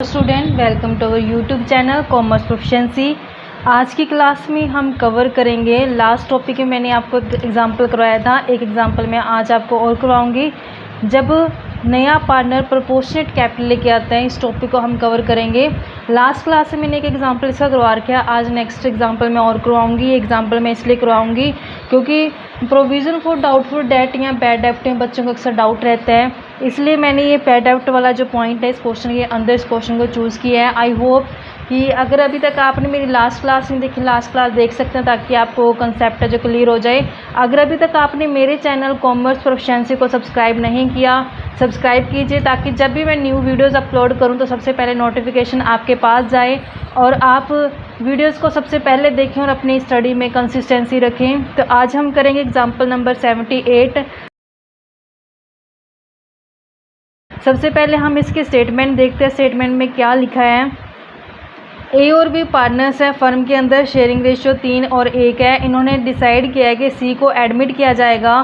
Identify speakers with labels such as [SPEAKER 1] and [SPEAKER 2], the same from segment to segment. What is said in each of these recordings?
[SPEAKER 1] Student, welcome to our YouTube channel commerce proficiency. आज की class में हम कवर करेंगे लास्ट टॉपिक में मैंने आपको एग्जांपल करवाया था। एक एग्जांपल मैं आज आपको और करवाऊंगी। जब नया पार्टनर प्रोपोर्शनेट कैपिटल लेके आता है, इस टॉपिक को हम कवर करेंगे। लास्ट क्लास में मैंने एक एग्जांपल इसका करवा रखा है। आज नेक्स्ट एग्जांपल मैं और करवाऊंगी। एग्जांपल मैं इसलिए करवाऊंगी क्योंकि प्रोविज़न फॉर डाउटफुल डेट या बैड डेब्ट में बच्चों को अक्सर डाउट रहता है, इसलिए मैंने ये बैड डेब्ट वाला जो पॉइंट है इस क्वेश्चन के अंदर इस क्वेश्चन को चूज़ किया है। आई होप कि अगर अभी तक आपने मेरी लास्ट क्लास नहीं देखी, लास्ट क्लास देख सकते हैं ताकि आपको कंसेप्ट है जो क्लियर हो जाए। अगर अभी तक आपने मेरे चैनल कॉमर्स प्रोफिशिएंसी को सब्सक्राइब नहीं किया, सब्सक्राइब कीजिए ताकि जब भी मैं न्यू वीडियोस अपलोड करूं तो सबसे पहले नोटिफिकेशन आपके पास जाए और आप वीडियोस को सबसे पहले देखें और अपनी स्टडी में कंसिस्टेंसी रखें। तो आज हम करेंगे एग्जाम्पल नंबर 78। सबसे पहले हम इसके स्टेटमेंट देखते हैं। स्टेटमेंट में क्या लिखा है। ए और बी पार्टनर्स हैं फर्म के अंदर, शेयरिंग रेशियो 3 और 1 है। इन्होंने डिसाइड किया है कि सी को एडमिट किया जाएगा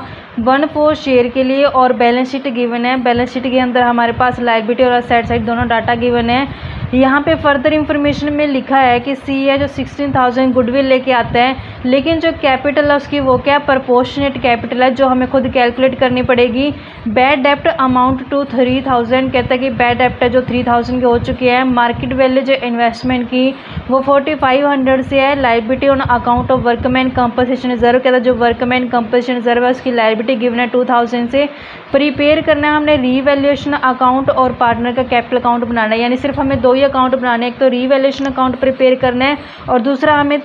[SPEAKER 1] 1/4 शेयर के लिए और बैलेंस शीट गिवन है। बैलेंस शीट के अंदर हमारे पास लायबिलिटी और असेट साइड दोनों डाटा गिवन है। यहाँ पे फर्दर इंफॉर्मेशन में लिखा है कि सी है जो 16,000 गुडविल लेके आता है, लेकिन जो कैपिटल है उसकी वो क्या प्रोपोर्शनेट कैपिटल है जो हमें खुद कैलकुलेट करनी पड़ेगी। बैड डेप्ट अमाउंट टू 3,000, कहता है कि बैड डेप्ट है जो 3,000 के हो चुके हैं। मार्केट वैल्यू जो इन्वेस्टमेंट की वो 4,500 से है। Liability on account of workman compensation reserve, कहता है जो वर्कमैन कंपनसेशन रिजर्व है उसकी लायबिलिटी गिवन है 2,000 से। प्रिपेयर करना है हमने रीवैल्यूएशन अकाउंट और पार्टनर का कैपिटल अकाउंट बनाना है, यानी सिर्फ हमें दो ही अकाउंट बनाने हैं। एक तो रीवैल्यूएशन अकाउंट प्रिपेयर करना है और दूसरा हमें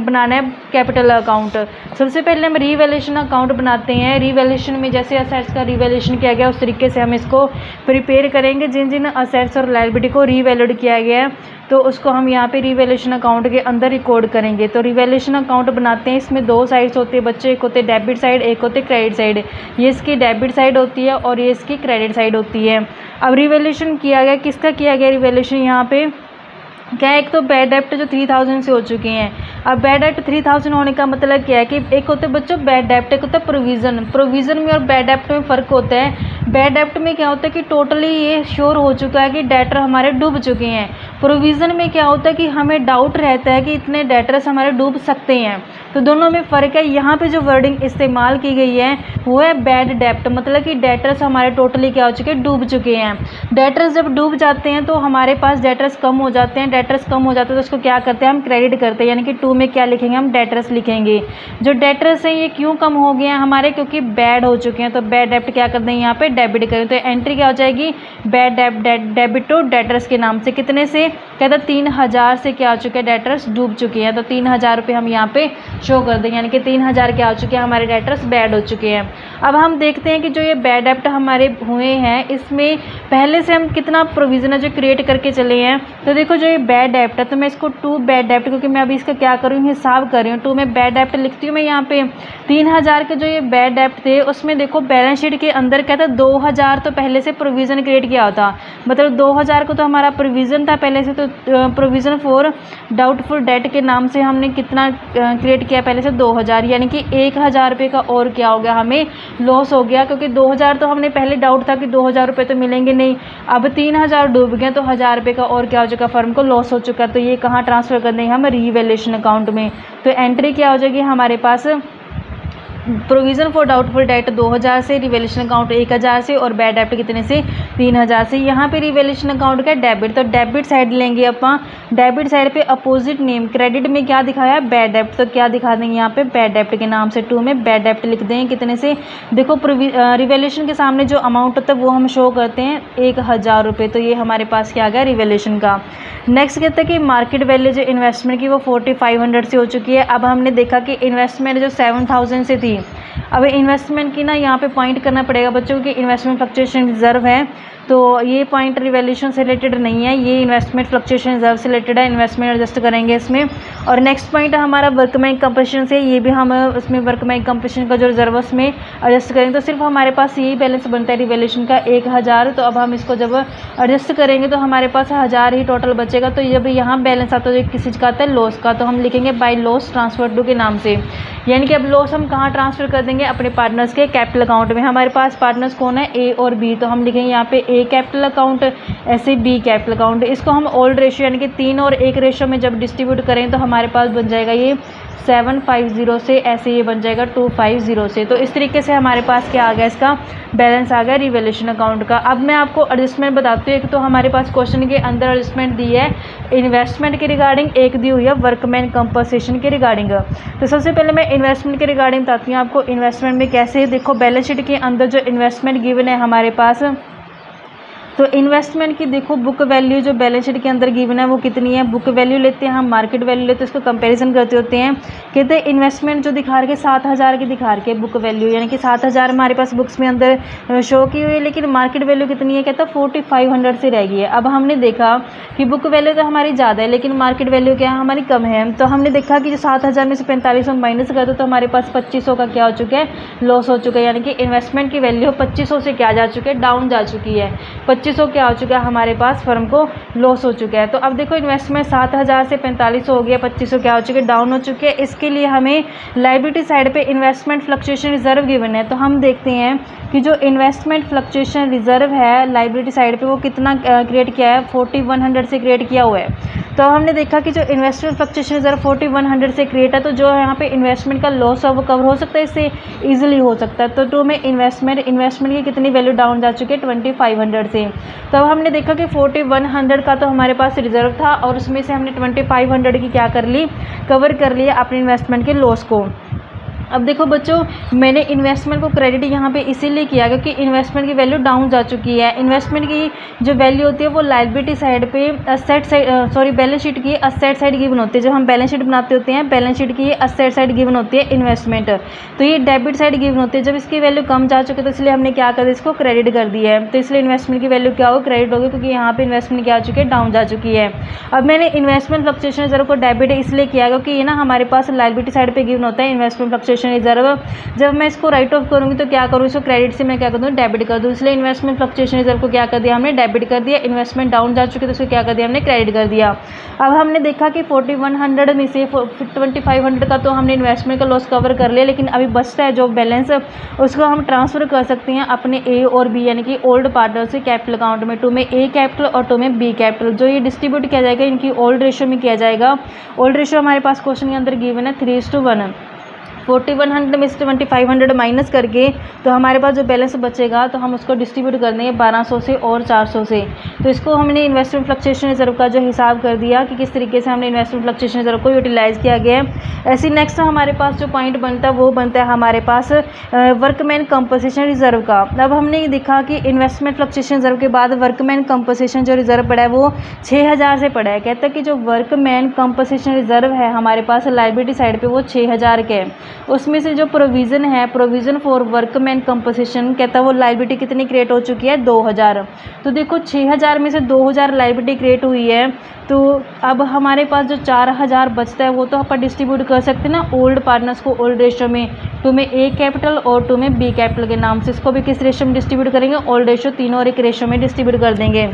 [SPEAKER 1] बनाना है कैपिटल अकाउंट। सबसे पहले हम रीवैल्यूएशन अकाउंट बनाते हैं। रीवैल्यूएशन में जैसे असेट्स का रीवैल्यूएशन किया गया उस तरीके से हम इसको प्रिपेयर करेंगे। जिन जिन असेट्स और लायबिलिटी को रीवैल्यूड किया गया है तो उसको हम यहाँ पे रीवैल्यूएशन अकाउंट के अंदर रिकॉर्ड करेंगे। तो रीवैल्यूएशन अकाउंट बनाते हैं। इसमें दो साइड्स होते हैं बच्चे, एक होते डेबिट साइड, एक होते क्रेडिट साइड। ये इसकी डेबिट साइड होती है और ये इसकी क्रेडिट साइड होती है। अब रीवैल्यूएशन किया गया, किसका किया गया रीवैल्यूएशन यहाँ पे क्या है। एक तो बैड डेप्ट जो 3,000 से हो चुके हैं। अब बैड डेप्ट 3,000 होने का मतलब क्या है कि एक होते बच्चों बैड डेप्ट, एक होता है प्रोविज़न। प्रोविज़न में और बैड डेप्ट में फ़र्क होता है। बैड डेप्ट में क्या होता है कि टोटली ये श्योर हो चुका है कि डेटर हमारे डूब चुके हैं। प्रोविज़न में क्या होता है कि हमें डाउट रहता है कि इतने डेटर्स हमारे डूब सकते हैं। तो दोनों में फ़र्क है। यहाँ पे जो वर्डिंग इस्तेमाल की गई है वो है बैड डेप्ट, मतलब कि डेटर्स हमारे टोटली क्या हो चुके हैं, डूब चुके हैं। डेटर्स जब डूब जाते हैं तो हमारे पास डेटर्स कम हो जाते हैं। डेटर्स कम हो जाते हैं तो उसको क्या करते हैं, हम क्रेडिट करते हैं, यानी कि 2 में क्या लिखेंगे, हम डेटर्स लिखेंगे। जो डेटर्स हैं ये क्यों कम हो गए हैं हमारे, क्योंकि बैड हो चुके हैं। तो बैड डेप्ट क्या करते हैं यहाँ पे डेबिट करें। तो एंट्री क्या हो जाएगी, बैड डेबिट टू डेटर्स के नाम से। कितने से, कहता है 3,000 से क्या हो चुके हैं, डेटर्स डूब चुके हैं। तो 3,000 रुपये हम यहाँ पे शो कर दें, यानी कि 3,000 क्या हो चुके हैं, हमारे डेटर्स बैड हो चुके हैं। अब हम देखते हैं कि जो ये बैड डेप्ट हमारे हुए हैं इसमें पहले से हम कितना प्रोविज़न है जो क्रिएट करके चले हैं। तो देखो जो ये बैड डेप्ट है तो मैं इसको 2 बैड डेप्ट, क्योंकि मैं अभी इसका क्या कर रही हूँ, हिसाब कर रही हूँ। 2 में बैड डेप्ट लिखती हूँ मैं यहाँ पे। 3,000 के जो ये बैड डेप्ट थे उसमें देखो बैलेंस शीट के अंदर कहता है 2,000 तो पहले से प्रोविज़न क्रिएट किया होता, मतलब 2,000 को तो हमारा प्रोविज़न था पहले से। तो प्रोविज़न फॉर डाउटफुल डेट के नाम से हमने कितना क्रिएट किया पहले से, 2,000, यानी कि 1,000 रुपये का और क्या हो गया, हमें लॉस हो गया। क्योंकि 2,000 तो हमने पहले डाउट था कि 2,000 रुपये तो मिलेंगे नहीं, अब 3,000 डूब गए तो 1,000 रुपये का और क्या हो चुका, फर्म को लॉस हो चुका। तो ये कहाँ ट्रांसफ़र कर देंगे हम, रीवैल्यूएशन अकाउंट में। तो एंट्री क्या हो जाएगी हमारे पास, प्रोविज़न फॉर डाउटफुल डेट 2,000 से, रिवैल्यूएशन अकाउंट 1,000 से और बैड डेप्ट कितने से, 3,000 से। यहाँ पे रिवैल्यूएशन अकाउंट का डेबिट, तो डेबिट साइड लेंगे अपन। डेबिट साइड पे अपोजिट नेम, क्रेडिट में क्या दिखाया, बैड डेप्ट, तो क्या दिखा देंगे यहाँ पे बैड डेप्ट के नाम से। 2 में बैड डेप्ट लिख देंगे कितने से, देखो रिवैल्यूएशन के सामने जो अमाउंट होता है वो हम शो करते हैं 1,000 रुपये। तो ये हमारे पास क्या आ गया रिवैल्यूएशन का। नेक्स्ट कहता है कि मार्केट वैल्यू जो इन्वेस्टमेंट की वो 4,500 से हो चुकी है। अब हमने देखा कि इन्वेस्टमेंट जो 7,000 से थी। अब इन्वेस्टमेंट की ना यहाँ पे पॉइंट करना पड़ेगा बच्चों की, इन्वेस्टमेंट फ्लक्चुएशन रिजर्व है तो ये पॉइंट रिवैल्यूएशन से रिलेटेड नहीं है, ये इन्वेस्टमेंट फ्लक्चुएशन रिजर्व से रिलेटेड है। इन्वेस्टमेंट एडजस्ट करेंगे इसमें। और नेक्स्ट पॉइंट हमारा वर्कमैन कंपनसेशन से, ये भी हम उसमें वर्कमैन कंपनसेशन का जो रिजर्व है उसमें एडजस्ट करेंगे। तो सिर्फ हमारे पास यही बैलेंस बनता है रिवैल्यूएशन का 1,000। तो अब हम इसको जब एडजस्ट करेंगे तो हमारे पास 1,000 ही टोटल बचेगा। तो जब यहाँ बैलेंस आता है किस चीज़ का आता है, लॉस का, तो हम लिखेंगे बाय लॉस ट्रांसफर टू के नाम से। यानी कि अब लॉस हम कहाँ ट्रांसफ़र कर देंगे, अपने पार्टनर्स के कैपिटल अकाउंट में। हमारे पास पार्टनर्स कौन है, ए और बी, तो हम लिखेंगे यहाँ पे ए कैपिटल अकाउंट, ऐसे बी कैपिटल अकाउंट। इसको हम ओल्ड रेशियो यानी कि 3 और 1 रेशियो में जब डिस्ट्रीब्यूट करें तो हमारे पास बन जाएगा ये 750 से, ऐसे ये बन जाएगा 250 से। तो इस तरीके से हमारे पास क्या आ गया, इसका बैलेंस आ गया रिवैल्यूएशन अकाउंट का। अब मैं आपको एडजस्टमेंट बताती हूँ। एक तो हमारे पास क्वेश्चन के अंदर एडजस्टमेंट दी है इन्वेस्टमेंट के रिगार्डिंग, एक दी हुई है वर्कमैन कंपनसेशन के रिगार्डिंग। तो सबसे पहले मैं इन्वेस्टमेंट के रिगार्डिंग बताती हूँ आपको। इन्वेस्टमेंट में कैसे, देखो बैलेंस शीट के अंदर जो इन्वेस्टमेंट गिवन है हमारे पास, तो इन्वेस्टमेंट की देखो बुक वैल्यू जो बैलेंस शीट के अंदर गिवन है वो कितनी है, बुक वैल्यू लेते हैं हम, मार्केट वैल्यू लेते हैं, उसको कंपैरिजन करते होते हैं। कहते हैं इन्वेस्टमेंट जो दिखा रखे 7,000 की दिखा रखे बुक वैल्यू, यानी कि 7,000 हमारे पास बुक्स में अंदर शो की हुई है, लेकिन मार्केट वैल्यू कितनी है, कहता है 4,500 से रह गई है। अब हमने देखा कि बुक वैल्यू तो हमारी ज़्यादा है लेकिन मार्केट वैल्यू क्या है, हमारी कम है। तो हमने देखा कि जो 7,000 में से 4500 माइनस कर दो तो हमारे पास 2500 का क्या हो चुका है, लॉस हो चुका है। यानी कि इन्वेस्टमेंट की वैल्यू 2500 से क्या जा चुकी है, डाउन जा चुकी है। 2500 क्या हो चुका है, हमारे पास फर्म को लॉस हो चुका है। तो अब देखो इन्वेस्टमेंट 7,000 से 4500 हो गया, 2500 क्या हो चुके, डाउन हो चुके हैं। इसके लिए हमें लायबिलिटी साइड पे इन्वेस्टमेंट फ्लक्चुएशन रिजर्व गिवन है। तो हम देखते हैं कि जो इन्वेस्टमेंट फ्लक्चुएशन रिजर्व है लायबिलिटी साइड पे वो कितना क्रिएट किया है, 4100 से क्रिएट किया हुआ है। तो हमने देखा कि जो इन्वेस्टमेंट फ्लक्चुएशन रिजर्व 4100 से क्रिएट है, तो जो यहाँ पे इन्वेस्टमेंट का लॉस है वो कवर हो सकता है, इससे ईजिली हो सकता है। तो टू में इन्वेस्टमेंट की कितनी वैल्यू डाउन जा चुकी है, 2500 से। तो अब हमने देखा कि 4100 का तो हमारे पास रिजर्व था और उसमें से हमने 2500 की क्या कर ली, कवर कर लिया अपने इन्वेस्टमेंट के लॉस को। अब देखो बच्चों, मैंने इन्वेस्टमेंट को क्रेडिट यहाँ पे इसीलिए किया क्योंकि इन्वेस्टमेंट की वैल्यू डाउन जा चुकी है। इन्वेस्टमेंट की जो वैल्यू होती है वो लायबिलिटी साइड पे asset side, sorry balance sheet की असेट साइड गिवन होती है। जब हम बैलेंस शीट बनाते होते हैं बैलेंस शीट की असेट साइड गिवन होती है इन्वेस्टमेंट, तो ये डेबिट साइड गिवन होती है। जब इसकी वैल्यू कम जा चुकी है तो इसलिए हमने क्या कर दिया, इसको क्रेडिट कर दिया है। तो इसलिए इन्वेस्टमेंट की वैल्यू क्या होगी, क्रेडिट होगी, क्योंकि यहाँ पे इन्वेस्टमेंट क्या आ चुकी है, डाउन जा चुकी है। अब मैंने इन्वेस्टमेंट फ्लक्चुएशन रिजर्व को डेबिट इसलिए किया क्योंकि ये ना हमारे पास लायबिलिटी साइड पे गिवन होता है इन्वेस्टमेंट फ्लक्चुएशन रिजर्व। जब मैं इसको राइट ऑफ करूंगी तो क्या करूँ, इसको क्रेडिट से मैं क्या कर दूँ, डेबिट कर दूँ। इसलिए इन्वेस्टमेंट फ्लक्चुएशन रिजर्व को क्या कर दिया हमने, डेबिट कर दिया। इन्वेस्टमेंट डाउन जा चुके तो उसको क्या कर दिया हमने, क्रेडिट कर दिया। अब हमने देखा कि 4100 में से 2500 का तो हमने इन्वेस्टमेंट का लॉस कवर कर लिया, लेकिन अभी बचता है जो बैलेंस उसको हम ट्रांसफ़र कर सकते हैं अपने ए और बी यानी कि ओल्ड पार्टनर से कैपिटल अकाउंट में। 2 में ए कैपिटल और 2 में बी कैपिटल। जो ये डिस्ट्रीब्यूट किया जाएगा इनकी ओल्ड रेशियो में किया जाएगा। ओल्ड रेशियो हमारे पास क्वेश्चन के अंदर गिवन है 3:1। 4100 में से 2500 माइनस करके तो हमारे पास जो बैलेंस बचेगा तो हम उसको डिस्ट्रीब्यूट कर देंगे 1200 से और 400 से। तो इसको हमने इन्वेस्टमेंट फ्लक्चुएशन रिजर्व का जो हिसाब कर दिया कि किस तरीके से हमने इन्वेस्टमेंट फ्लक्चुएशन रिजर्व को यूटिलाइज़ किया गया है। ऐसे नेक्स्ट हमारे पास जो पॉइंट बनता है वो बनता है हमारे पास वर्कमैन कंपनसेशन रिजर्व का। अब हमने ये देखा कि इन्वेस्टमेंट फ्लक्चुएशन रिजर्व के बाद वर्कमैन कंपनसेशन जो रिजर्व पड़ा है वो 6000 से पड़ा है। कहता है कि जो वर्कमैन कंपनसेशन रिजर्व है हमारे पास लायबिलिटी साइड पे वो 6000 के है। उसमें से जो प्रोविज़न है, प्रोविज़न फॉर वर्कमैन कंपनसेशन, कहता है वो लायबिलिटी कितनी क्रिएट हो चुकी है, 2000। तो देखो 6000 में से 2000 लायबिलिटी क्रिएट हुई है, तो अब हमारे पास जो 4000 बचता है वो तो अपन डिस्ट्रीब्यूट कर सकते हैं ना ओल्ड पार्टनर्स को ओल्ड रेशियो में। 2 में ए कैपिटल और 2 में बी कैपिटल के नाम से। इसको भी किस रेशियो में डिस्ट्रीब्यूट करेंगे, ओल्ड रेशियो, तीनों और एक रेशियो में डिस्ट्रीब्यूट कर देंगे।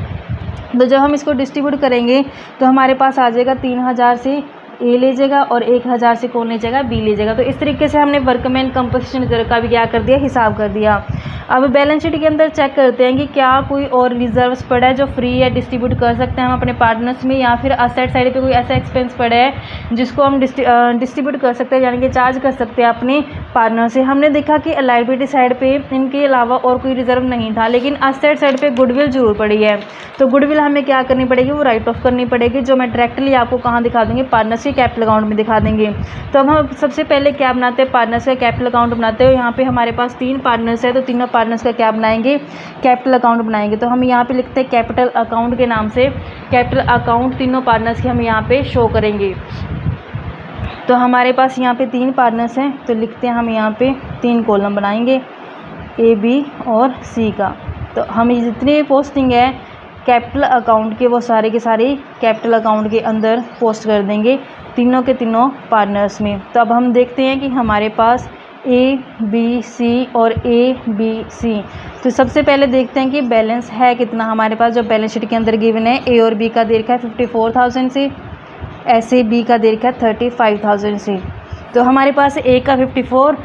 [SPEAKER 1] तो जब हम इसको डिस्ट्रीब्यूट करेंगे तो हमारे पास आ जाएगा 3000 से ए ले जाएगा और 1000 से कौन ले जाएगा, बी ले जाएगा। तो इस तरीके से हमने वर्कमैन कंपनसेशन रिजर्व का भी क्या कर दिया, हिसाब कर दिया। अब बैलेंस शीट के अंदर चेक करते हैं कि क्या कोई और रिजर्व्स पड़ा है जो फ्री है, डिस्ट्रीब्यूट कर सकते हैं हम अपने पार्टनर्स में, या फिर असेट साइड पे कोई ऐसा एक्सपेंस पड़ा है जिसको हम डिस्ट्रीब्यूट कर सकते हैं, यानी कि चार्ज कर सकते हैं अपने पार्टनर से। हमने देखा कि लायबिलिटी साइड पे इनके अलावा और कोई रिजर्व नहीं था, लेकिन असेट साइड पे गुडविल जरूर पड़ी है। तो गुडविल हमें क्या करनी पड़ेगी, वो राइट ऑफ करनी पड़ेगी, जो मैं डायरेक्टली आपको कहाँ दिखा दूँगी, पार्टनर्स के कैपिटल अकाउंट में दिखा देंगे। तो अब हम सबसे पहले क्या बनाते हैं, पार्टनर्स का कैपिटल अकाउंट बनाते हैं। यहाँ पे हमारे पास 3 पार्टनर्स है, तो तीनों पार्टनर्स का क्या बनाएंगे, कैपिटल अकाउंट बनाएंगे। तो हम यहाँ पे लिखते हैं कैपिटल अकाउंट के नाम से, कैपिटल अकाउंट तीनों पार्टनर्स की हम यहाँ पे शो करेंगे। तो हमारे पास यहाँ पे 3 पार्टनर्स हैं, तो लिखते हैं हम यहाँ पे 3 कॉलम बनाएंगे, ए, बी और सी का। तो हम जितनी पोस्टिंग है कैपिटल अकाउंट के वो सारे के सारे कैपिटल अकाउंट के अंदर पोस्ट कर देंगे, तीनों के तीनों पार्टनर्स में। तो अब हम देखते हैं कि हमारे पास ए, बी, सी और ए, बी, सी। तो सबसे पहले देखते हैं कि बैलेंस है कितना हमारे पास। जो बैलेंस शीट के अंदर गिवन है, ए और बी का दे रखा है 54,000 से, ऐसे बी का दे रखा है 35,000 से। तो हमारे पास ए का 54,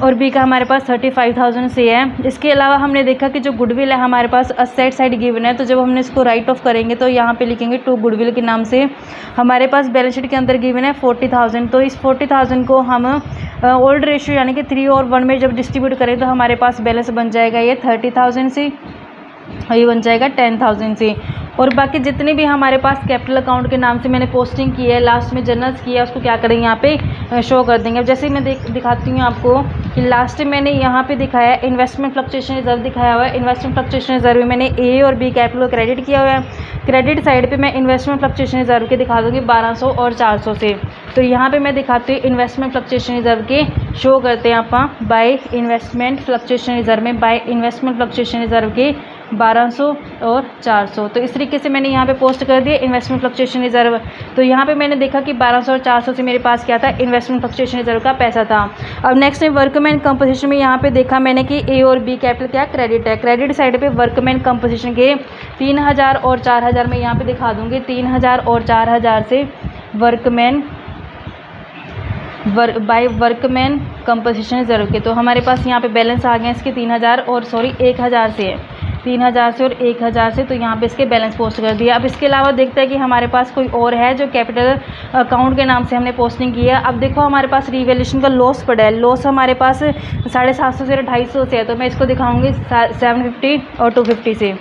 [SPEAKER 1] और बी का हमारे पास 35,000 सी है। इसके अलावा हमने देखा कि जो गुडविल है हमारे पास असेट साइड गिवन है, तो जब हमने इसको राइट ऑफ करेंगे तो यहाँ पे लिखेंगे टू गुडविल के नाम से। हमारे पास बैलेंस शीट के अंदर गिवन है 40,000, तो इस 40,000 को हम ओल्ड रेशियो यानी कि 3 और 1 में जब डिस्ट्रीब्यूट करें तो हमारे पास बैलेंस बन जाएगा ये 30,000 से, ये बन जाएगा 10,000 से। और बाकी जितने भी हमारे पास कैपिटल अकाउंट के नाम से मैंने पोस्टिंग की है, लास्ट में जर्नल्स किया है, उसको क्या करेंगे यहाँ पे शो कर देंगे। अब जैसे मैं दिखाती हूँ आपको कि लास्ट में मैंने यहाँ पे दिखाया है इन्वेस्टमेंट फ्लक्चुएशन रिजर्व दिखाया हुआ है। इन्वेस्टमेंट फ्लक्चुएशन रिजर्व में मैंने ए और बी कैपिटल को क्रेडिट किया हुआ है। क्रेडिट साइड पर मैं इन्वेस्टमेंट फ्लक्चुएशन रिजर्व के दिखा दूँगी 1200 और 400 से। तो यहाँ पर मैं दिखाती हूँ इन्वेस्टमेंट फ्लक्चुएशन रिजर्व के शो करते हैं आप बाय इन्वेस्टमेंट फ्लक्चुएशन रिजर्व में, बाय इन्वेस्टमेंट फ्लक्चुएशन रिजर्व के 1200 और 400। तो इस तरीके से मैंने यहाँ पे पोस्ट कर दिया इन्वेस्टमेंट फ्लक्चुएशन रिजर्व। तो यहाँ पे मैंने देखा कि 1200 और 400 से मेरे पास क्या था, इन्वेस्टमेंट फ्लक्चुएशन रिजर्व का पैसा था। अब नेक्स्ट में वर्कमैन कंपोजिशन में यहाँ पे देखा मैंने कि ए और बी कैपिटल क्या क्रेडिट है। क्रेडिट साइड पे वर्कमैन कंपोजिशन के 3000 और 4000 में यहाँ पे दिखा दूँगी 3000 और 4000 से workman by workman composition reserve के। तो हमारे पास यहाँ पे बैलेंस आ गए इसके 3000 और 1000 से है, 3000 से और 1000 से। तो यहाँ पे इसके बैलेंस पोस्ट कर दिया। अब इसके अलावा देखते हैं कि हमारे पास कोई और है जो कैपिटल अकाउंट के नाम से हमने पोस्टिंग की है। अब देखो हमारे पास रिवैल्यूएशन का लॉस पड़ा है, लॉस हमारे पास 750 से 250 से है। तो मैं इसको दिखाऊंगी 750 और 250 से।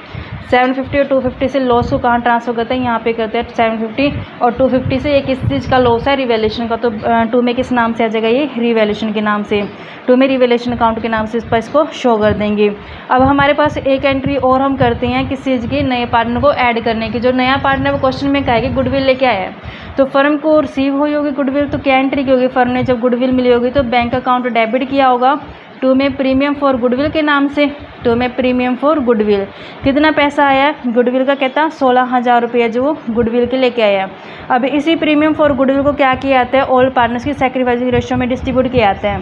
[SPEAKER 1] 750 और 250 से लॉस को कहाँ ट्रांसफर करते हैं, यहाँ पे करते हैं 750 और 250 से। ये किस चीज़ का लॉस है, रिवैल्यूएशन का। तो 2 में किस नाम से आ जाएगा, ये रिवैल्यूएशन के नाम से। 2 में रिवैल्यूएशन अकाउंट के नाम से इस पर इसको शो कर देंगे। अब हमारे पास एक एंट्री और हम करते हैं किस चीज़ की, नए पार्टनर को ऐड करने की। जो नया पार्टनर वो क्वेश्चन में कहा कि गुडविल लेके आया है, तो फर्म को रिसीव हुई होगी गुडविल, तो क्या एंट्री की होगी, फर्म ने जब गुडविल मिली होगी तो बैंक अकाउंट डेबिट किया होगा 2 में प्रीमियम फॉर गुडविल के नाम से। 2 में प्रीमियम फॉर गुडविल कितना पैसा आया गुडविल का, कहता 16,000 रुपये जो वो गुडविल के लेके आया। अब इसी प्रीमियम फॉर गुडविल को क्या किया जाता है, ऑल पार्टनर्स की सैक्रिफाइसिंग रेशियो में डिस्ट्रीब्यूट किया जाता है।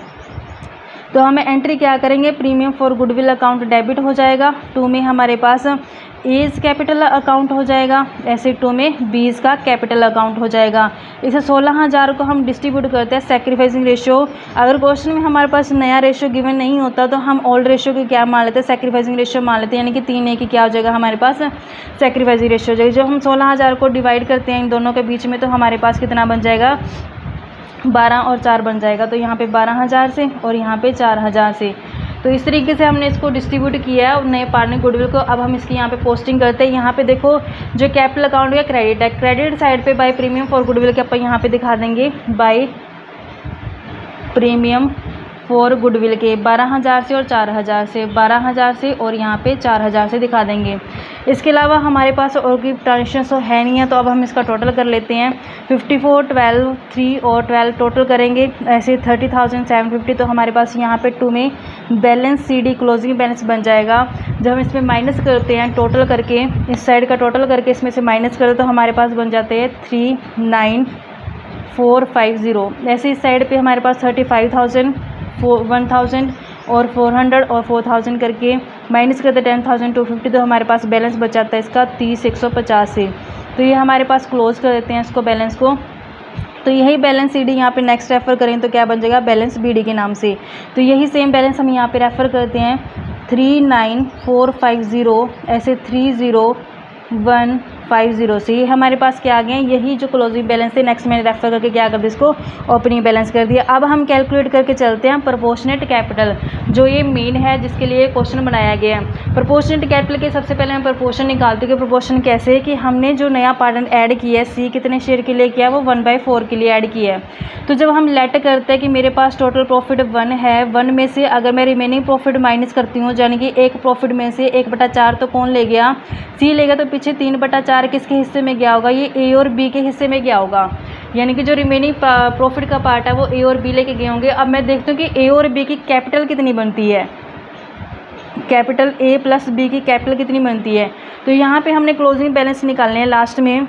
[SPEAKER 1] तो हमें एंट्री क्या करेंगे, premium for goodwill account debit हो जाएगा। 2 में हमारे पास एज कैपिटल अकाउंट हो जाएगा, ऐसे 2 में बीज का कैपिटल अकाउंट हो जाएगा। इसे 16,000 को हम डिस्ट्रीब्यूट करते हैं सैक्रिफाइसिंग रेशियो। अगर क्वेश्चन में हमारे पास नया रेशियो गिवन नहीं होता तो हम ओल्ड रेशियो की क्या मान लेते हैं, सैक्रिफाइसिंग रेशियो मान लेते हैं, यानी कि 3 की क्या हो जाएगा हमारे पास सैक्रिफाइसिंग रेशियो हो जाएगी। जब हम 16,000 को डिवाइड करते हैं इन दोनों के बीच में तो हमारे पास कितना बन जाएगा, 12 और 4 बन जाएगा। तो यहाँ पे 12,000 से और यहाँ पे 4,000 से। तो इस तरीके से हमने इसको डिस्ट्रीब्यूट किया है नए पार्टनर गुडविल को। अब हम इसकी यहाँ पे पोस्टिंग करते हैं। यहाँ पे देखो जो कैपिटल अकाउंट का क्रेडिट है, क्रेडिट साइड पे बाय प्रीमियम फॉर गुडविल के अपन यहाँ पे दिखा देंगे बाय प्रीमियम फॉर गुडविल के 12,000 से और 4,000 से, 12,000 से और यहाँ पे 4,000 से दिखा देंगे। इसके अलावा हमारे पास और कोई ट्रांजेक्शन तो है नहीं है, तो अब हम इसका टोटल कर लेते हैं। 54, 12, 3 और 12 टोटल करेंगे ऐसे 30,750। तो हमारे पास यहाँ पे 2 में बैलेंस CD क्लोजिंग बैलेंस बन जाएगा। जब हम इसमें माइनस करते हैं टोटल करके, इस साइड का टोटल करके इसमें से माइनस करें तो हमारे पास बन जाते हैं 39,450। ऐसे इस साइड पे हमारे पास 35,000, 1,000 और 400 और 4,000 करके माइनस करते 10,250। तो हमारे पास बैलेंस बच जाता है इसका 30,150 से। तो ये हमारे पास क्लोज कर देते हैं इसको बैलेंस को। तो यही बैलेंस CD यहाँ पे नेक्स्ट रेफ़र करें तो क्या बन जाएगा, बैलेंस BD के नाम से। तो यही सेम बैलेंस हम यहाँ पे रेफ़र करते हैं 39,450 ऐसे 30,150 से। ये हमारे पास क्या आ गए, यही जो क्लोजिंग बैलेंस थे। नेक्स्ट मैंने रेफर करके क्या कर दिया, इसको ओपनिंग बैलेंस कर दिया। अब हम कैलकुलेट करके चलते हैं प्रोपोर्शनेट कैपिटल, जो ये मेन है जिसके लिए क्वेश्चन बनाया गया है। प्रोपोर्शनेट कैपिटल के सबसे पहले हम प्रोपोर्शन निकालते हैं कि प्रोपोर्शन कैसे है, कि हमने जो नया पार्टनर ऐड किया है C कितने शेयर के लिए किया, वो 1/4 के लिए ऐड किया है। तो जब हम लेट करते हैं कि मेरे पास टोटल प्रॉफिट 1 है, 1 में से अगर मैं रिमेनिंग प्रॉफिट माइनस करती हूँ, यानी कि एक प्रॉफिट में से 1/4 तो कौन ले गया, C लेगा। तो पीछे 3/4 किसके हिस्से में गया होगा, ये A और B के हिस्से में गया होगा। यानी कि जो रिमेनिंग प्रॉफिट का पार्ट है वो A और B लेके गए होंगे। अब मैं देखती हूँ कि A और B की कैपिटल कितनी बनती है, कैपिटल A प्लस B की कैपिटल कितनी बनती है। तो यहाँ पे हमने क्लोजिंग बैलेंस निकालने हैं लास्ट में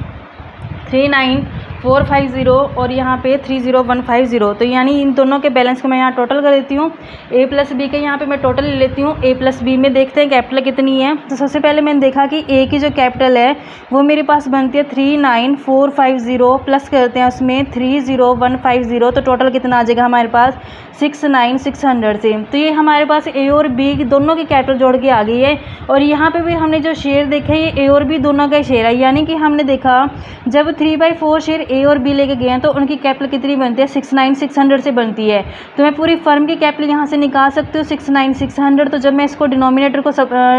[SPEAKER 1] 450 और यहाँ पे 30150। तो यानी इन दोनों के बैलेंस को मैं यहाँ टोटल कर देती हूँ। ए प्लस बी के यहाँ पे मैं टोटल ले लेती हूँ। ए प्लस बी में देखते हैं कैपिटल कितनी है। तो सबसे पहले मैंने देखा कि ए की जो कैपिटल है वो मेरे पास बनती है 39450, प्लस करते हैं उसमें 30150, तो टोटल कितना आ जाएगा हमारे पास 69600 से। तो ये हमारे पास ए और बी दोनों की कैपिटल जोड़ के आ गई है। और यहाँ पे भी हमने जो शेयर देखे ये ए और बी दोनों का शेयर है, यानी कि हमने देखा जब 3/4 शेयर ए और बी लेके गए हैं तो उनकी कैपिटल कितनी बनती है 69600 से बनती है। तो मैं पूरी फर्म की कैपिटल यहाँ से निकाल सकती हूँ 69600। तो जब मैं इसको डिनोमिनेटर को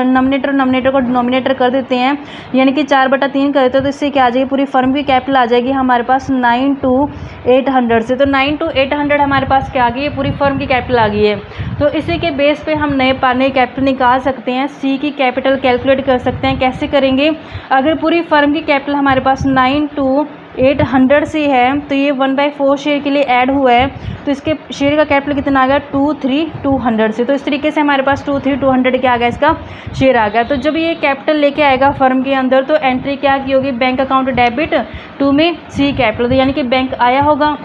[SPEAKER 1] नॉमिनेटर को डिनोमिनेटर कर देते हैं, यानी कि 4/3 कर देते हैं, तो इससे क्या आ जाएगी पूरी फर्म की कैपिटल आ जाएगी हमारे पास 92800 से। तो 92800 हमारे पास क्या आ गई है, पूरी फर्म की कैपिटल आ गई है। तो इसी के बेस पे हम नए कैपिटल निकाल सकते हैं, सी की कैपिटल कैलकुलेट कर सकते हैं। कैसे करेंगे, अगर पूरी फर्म की कैपिटल हमारे पास 92800 से है तो ये 1/4 शेयर के लिए ऐड हुआ है, तो इसके शेयर का कैपिटल कितना आ गया 23200 से। तो इस तरीके से हमारे पास 23200 क्या आ गया, इसका शेयर आ गया। तो जब ये कैपिटल लेके आएगा फर्म के अंदर तो एंट्री क्या की होगी, बैंक अकाउंट डेबिट टू में सी कैपिटल, तो यानी कि बैंक आया होगा।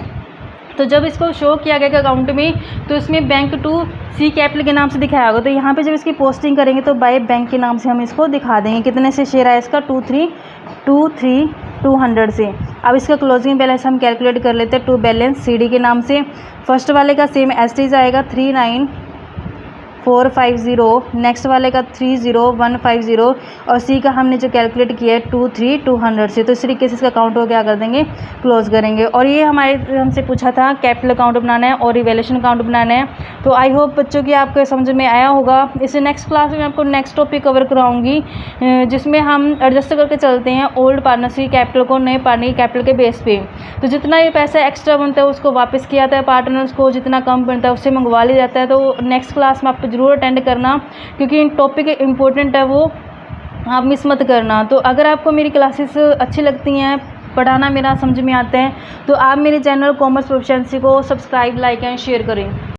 [SPEAKER 1] तो जब इसको शो किया गया अकाउंट में तो इसमें बैंक टू सी कैपिटल के नाम से दिखाया होगा। तो यहाँ पे जब इसकी पोस्टिंग करेंगे तो बाय बैंक के नाम से हम इसको दिखा देंगे। कितने से शेयर आया इसका 23200 से। अब इसका क्लोजिंग बैलेंस हम कैलकुलेट कर लेते हैं टू बैलेंस सी डी के नाम से। फर्स्ट वाले का सेम एस्टीज आएगा 39450, नेक्स्ट वाले का 30150 और सी का हमने जो कैलकुलेट किया है 23200 से। तो इस तरीके से इसका अकाउंट को क्या कर देंगे, क्लोज करेंगे। और ये हमारे हमसे पूछा था कैपिटल अकाउंट बनाना है और रिवैल्यूएशन अकाउंट बनाना है। तो आई होप बच्चों की आपको समझ में आया होगा। इसे नेक्स्ट क्लास में आपको नेक्स्ट टॉपिक कवर कराऊंगी जिसमें हम एडजस्ट करके चलते हैं ओल्ड पार्टनर्स की कैपिटल को नए पार्टनर की कैपिटल के बेस पे। तो जितना ये पैसा एक्स्ट्रा बनता है उसको वापस किया जाता है पार्टनर्स को, जितना कम बनता है उससे मंगवा लिया जाता है। तो नेक्स्ट क्लास में आप ज़रूर अटेंड करना क्योंकि इन टॉपिक इंपॉर्टेंट है, वो आप मिस मत करना। तो अगर आपको मेरी क्लासेस अच्छी लगती हैं, पढ़ाना मेरा समझ में आता है, तो आप मेरे चैनल कॉमर्स प्रोफिशिएंसी को सब्सक्राइब, लाइक एंड शेयर करें।